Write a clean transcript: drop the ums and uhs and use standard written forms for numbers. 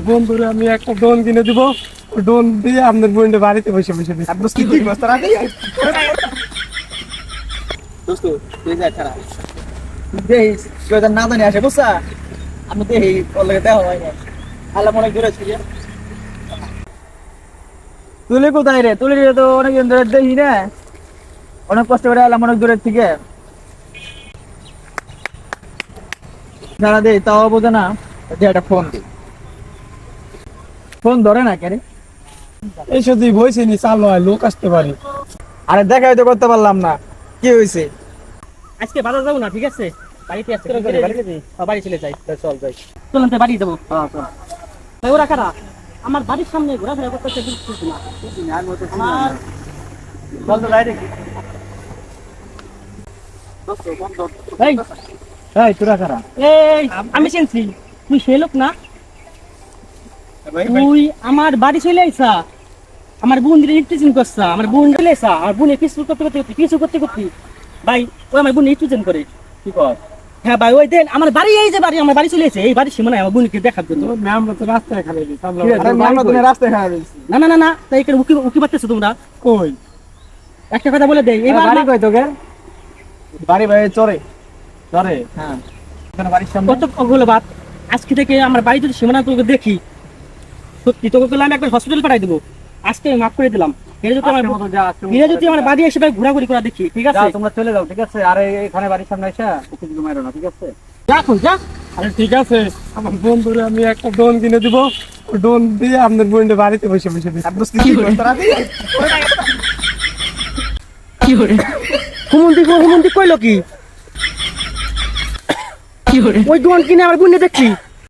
বন্ধুরে আমি একটা ড্রোন কিনে দিব, ড্রোন দিয়ে আপনার বোনটা বাড়িতে বসে বসে দিই। দোস্ত তুই যা খারাপ দেখিস কেউ যেন না জানি আসে বুঝছা। আমি দেখি ওর লগে দেখা হয় না। আল্লাহ অনেক দূরে ছিল। তুলি কোথায় রে? তুলি তো অনেকদিন ধরে দেখি না, অনেক কষ্ট করে আল্লাহ অনেক দূরের থেকে যারা দেয় তাও বোঝে না যে একটা ফোন দিই, ফোন ধরে না কেন? এই শুধু বইছে নি, চালো হয় লোক আসতে পারে। আরে দেখাই তো করতে পারলাম না, কি হয়েছে? আজকে বাজার যাবো না, ঠিক আছে? বাড়িতে আসতে বাড়ি চলে যাই। চল যাই, চলুন তো বাড়ি যাবো। তাই ওরা কারা আমার বাড়ির সামনে ঘোরাফেরা করতেছে বুঝতেছি না। আমার বল তো যাই দেখি। এই এই তোরা কারা? এই আমি চিনছি, তুই সে লোক না? তুই আমার বাড়ি চলে আইসা, আমার বোন দিলে নির্যাতন করছা, আমার বোন চলে আইসা, আমার বোন কিছু করতে করতে কিছু করতে করতে ভাই ওই আমার বোন নির্যাতন করে। কি কর? হ্যাঁ ভাই, ওই দেন আমার বাড়ি, এই যে বাড়ি, আমার বাড়ি চলে এসে এই বাড়ির সীমানায় আমার বোনকে দেখার জন্য। আমরা তো রাস্তায় খালি দিই, চালো কি হয়েছে? আমরা তো রাস্তায় খারাপ হয়েছি। না না না না, তাই এখানে উকি উকি পাচ্ছেছো তোমরা? কই একটা কথা বলে দেই, এবার বাড়ি কই তোকে? বাড়ি ভাই চরে চরে। হ্যাঁ এখানে বাড়ির সামনে কত হলো বাদ। আজকে থেকে আমার বাড়ি যদি সীমানা তোকে দেখি, সত্যি তোকে আমি একবার হসপিটাল পাঠাই দেবো। আজকে আমি মাফ করে দিলাম। এরা যদি আমার বাড়ি এসে ভাই ঘোরাঘুরি করা দেখি, ঠিক আছে? তোমরা চলে যাও, ঠিক আছে? আর এখানে বাড়ির সামনে এসে কিছু মারো না, ঠিক আছে? যা এখন যা। আরে ঠিক আছে, আমার বন্ধুরে আমি একটা ড্রোন কিনে দিব, ড্রোন দিয়ে আপনার বোনটা বাড়িতে বসে বসে দিই। কি করে হুমন্তি কইলো কি? ওই দোকান কিনে আমার বোন দেখছি